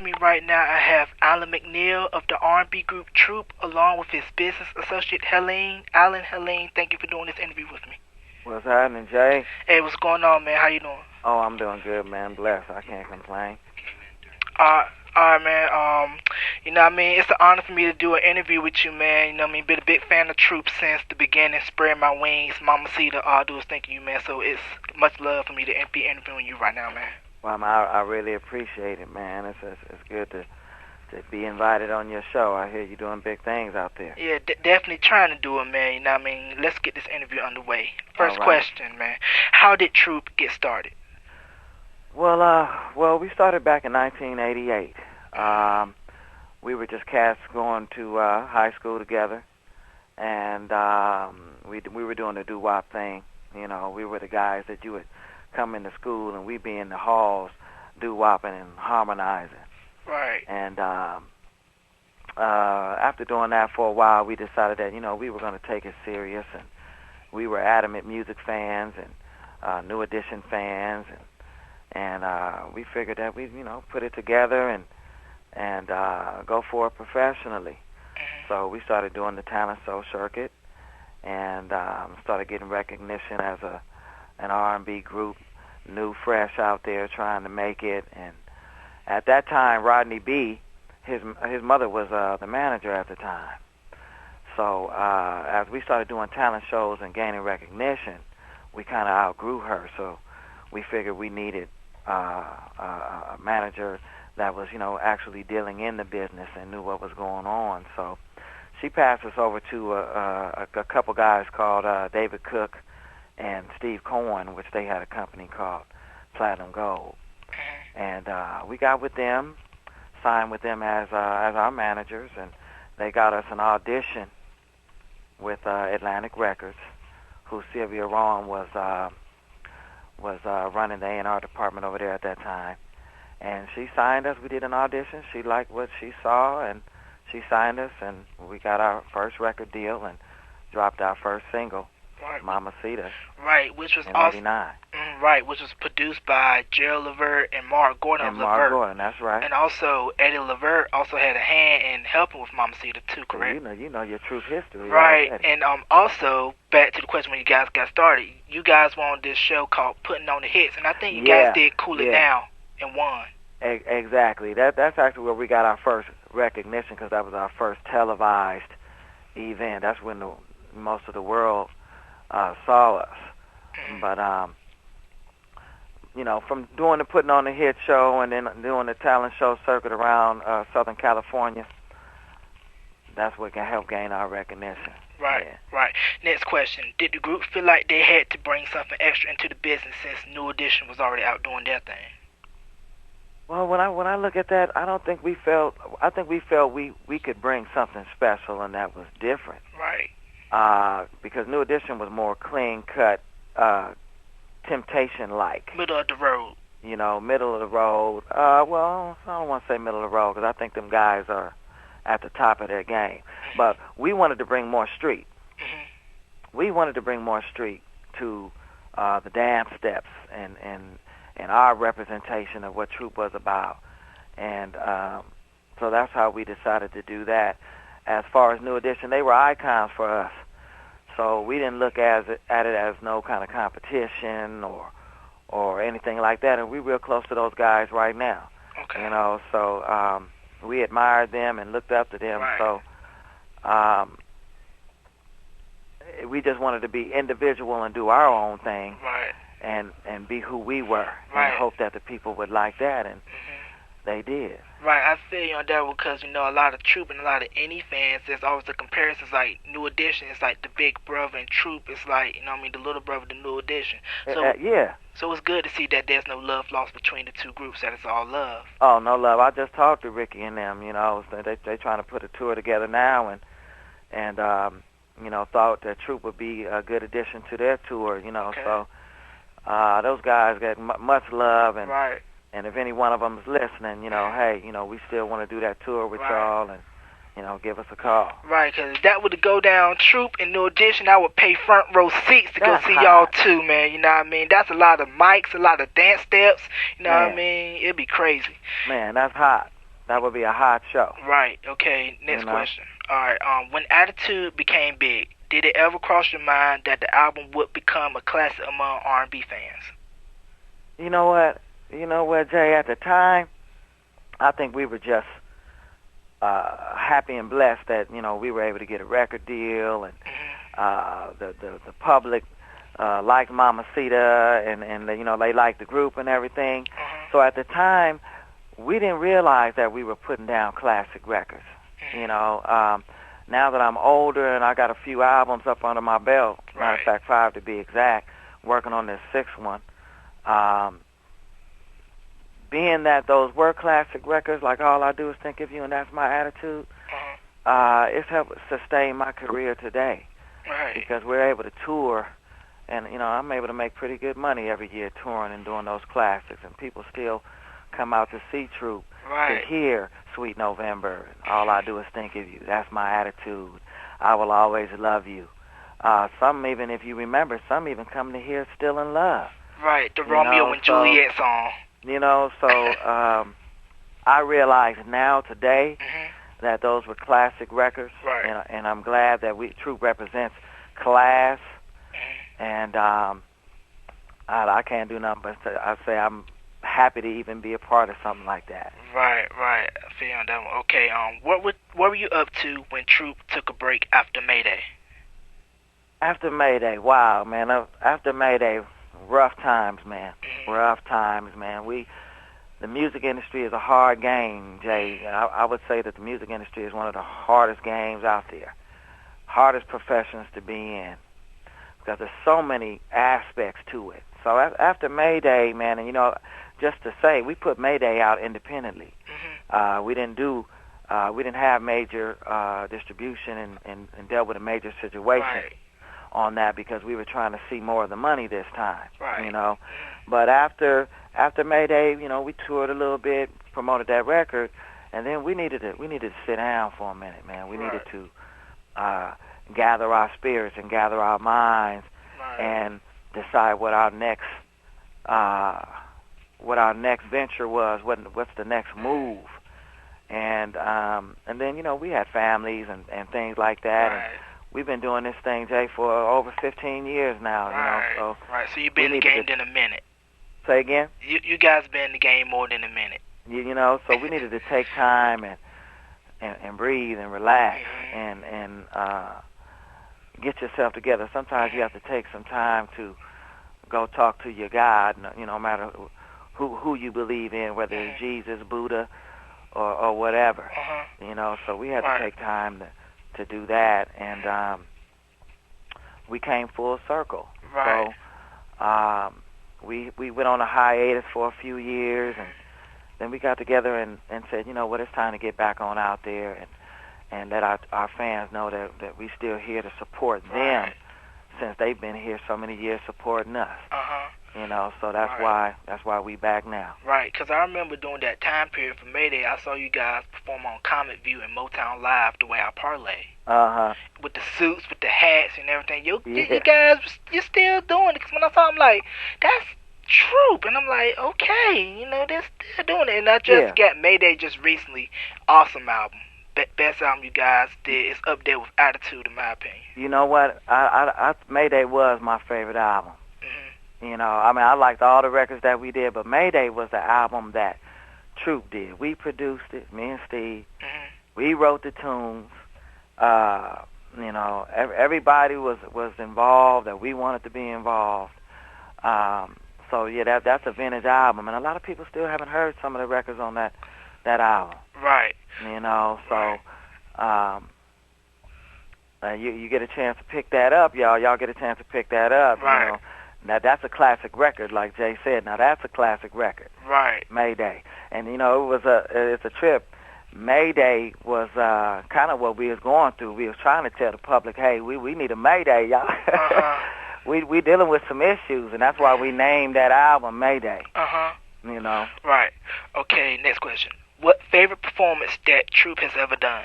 Me right now, I have Alan McNeil of the R&B group Troop, along with his business associate Helene. Alan, Helene, thank you for doing this interview with me. What's happening, Jay? Hey, what's going on, man? How you doing? Oh, I'm doing good, man. Blessed. I can't complain. Alright, man. You know what I mean? It's an honor for me to do an interview with you, man. You know what I mean? Been a big fan of Troop since the beginning, spread my wings. Mama Cedar, all I do is thinking you, man. So it's much love for me to be interviewing you right now, man. Well, I really appreciate it, man. It's good to be invited on your show. I hear you doing big things out there. Yeah, definitely trying to do it, man. You know what I mean? Let's get this interview underway. First question, man. How did Troop get started? Well, we started back in 1988. We were just cats going to high school together, and we were doing the doo-wop thing. You know, we were the guys that you would come into school and we'd be in the halls doo-wopping and harmonizing. Right. And after doing that for a while, we decided that, you know, we were going to take it serious, and we were adamant music fans and New Edition fans, and we figured that we'd, you know, put it together and go for it professionally. So we started doing the talent show circuit and started getting recognition as an R&B group, new, fresh out there trying to make it. And at that time, Rodney B., his mother was the manager at the time. So as we started doing talent shows and gaining recognition, we kind of outgrew her. So we figured we needed a manager that was, you know, actually dealing in the business and knew what was going on. So she passed us over to a couple guys called David Cook and Steve Cohen, which they had a company called Platinum Gold. And we got with them, signed with them as our managers, and they got us an audition with Atlantic Records, who Sylvia Rowan was running the A&R department over there at that time. And she signed us. We did an audition. She liked what she saw, and she signed us, and we got our first record deal and dropped our first single, right. Mama Cedar. Right, which was in 89. Right, which was produced by Jarrell Levert and Mark Gordon of Levert. Mark Gordon, that's right. And also, Eddie Levert also had a hand in helping with Mama Cedar too, correct? You know your Troop history. Right, and also, back to the question when you guys got started, you guys were on this show called Putting on the Hits, and I think you guys did Cool It Down and won. Exactly. That's actually where we got our first recognition, because that was our first televised event. That's when most of the world saw us. But you know, from doing the Putting on the Hit show and then doing the talent show circuit around Southern California, that's what can help gain our recognition. Right, right. Next question. Did the group feel like they had to bring something extra into the business since New Edition was already out doing their thing? Well, when I look at that, I think we felt we could bring something special, and that was different. Right. Because New Edition was more clean-cut, Temptation-like. Middle of the road. You know, middle of the road. Well, I don't want to say middle of the road, because I think them guys are at the top of their game. But we wanted to bring more street. We wanted to bring more street to the dance steps and our representation of what Troop was about. And so that's how we decided to do that. As far as New Edition, they were icons for us. So we didn't look at it as no kind of competition or anything like that. And we're real close to those guys right now. Okay. You know, so we admired them and looked up to them. Right. So we just wanted to be individual and do our own thing. Right. And be who we were, right. and hope that the people would like that, and they did. Right, I feel you on that, because, you know, a lot of Troop and a lot of any fans, there's always the comparisons, like New Edition is like the big brother, and Troop is like, you know what I mean, the little brother, the New Edition. So, So it's good to see that there's no love lost between the two groups, that it's all love. Oh, no love. I just talked to Ricky and them, you know, so they trying to put a tour together now, and you know, thought that Troop would be a good addition to their tour, you know, so those guys get much love, and right. And if any one of them is listening, you know, hey, you know, we still want to do that tour with y'all, and, you know, give us a call. Right, because if that would go down Troop and New Edition, I would pay front row seats to go see y'all too, man. You know what I mean? That's a lot of mics, a lot of dance steps. You know what I mean? It'd be crazy. Man, that's hot. That would be a hot show. Right. Okay. Next question. All right. When Attitude became big, did it ever cross your mind that the album would become a classic among R&B fans? You know what? Jay? At the time, I think we were just happy and blessed that we were able to get a record deal, and the public liked Mamacita, and they liked the group and everything. So at the time, we didn't realize that we were putting down classic records. Now that I'm older and I got a few albums up under my belt, matter of fact 5 to be exact, working on this 6th one. Being that those were classic records, like All I Do Is Think of You and That's My Attitude, it's helped sustain my career today. Because we're able to tour, and I'm able to make pretty good money every year touring and doing those classics, and people still come out to see Troop, to hear Sweet November, and All I Do Is Think of You, That's My Attitude, I Will Always Love You. Some even, if you remember, some even come to hear Still in Love. Right, the Romeo and Juliet song. I realize now, today, that those were classic records, and I'm glad that Troop represents class, and I can't do nothing but I say I'm happy to even be a part of something like that. Right. I feel that one. Okay, what were you up to when Troop took a break after Mayday? After Mayday, wow, man. After Mayday, rough times, man. Rough times, man. The music industry is a hard game, Jay. I would say that the music industry is one of the hardest games out there, hardest professions to be in, because there's so many aspects to it. So after Mayday, man, and just to say, we put Mayday out independently. We didn't have major distribution and dealt with a major situation on that, because we were trying to see more of the money this time. But after Mayday, we toured a little bit, promoted that record, and then we needed to sit down for a minute, man. We needed to gather our spirits and gather our minds and decide what our next venture was, what's the next move. And then we had families and things like that. And we've been doing this thing, Jay, for over 15 years now. So you've been in the game in a minute. Say again? You guys been in the game more than a minute. So we needed to take time and breathe and relax and get yourself together. Sometimes you have to take some time to go talk to your God, no matter who you believe in, whether it's Jesus, Buddha, or whatever. So we had to take time to do that, and we came full circle. So we went on a hiatus for a few years, and then we got together and said, it's time to get back on out there and let our fans know that we still here to support them, since they've been here so many years supporting us. So that's why we back now. Right, because I remember during that time period for Mayday, I saw you guys perform on Comet View and Motown Live, the way I parlay. With the suits, with the hats and everything. You guys, you're still doing it. Because when I saw, I'm like, that's Troop. And I'm like, okay, they're still doing it. And I just got Mayday just recently. Awesome album. Best album you guys did. It's up there with Attitude, in my opinion. You know what? Mayday was my favorite album. I liked all the records that we did, but Mayday was the album that Troop did. We produced it, me and Steve. We wrote the tunes. Everybody was involved, that we wanted to be involved. So that's a vintage album, and a lot of people still haven't heard some of the records on that album. You get a chance to pick that up, y'all. Y'all get a chance to pick that up. Now that's a classic record, like Jay said. Now that's a classic record. Mayday, and it's a trip. Mayday was kind of what we was going through. We was trying to tell the public, hey, we need a Mayday, y'all. We dealing with some issues, and that's why we named that album Mayday. Okay, next question. What favorite performance that Troop has ever done?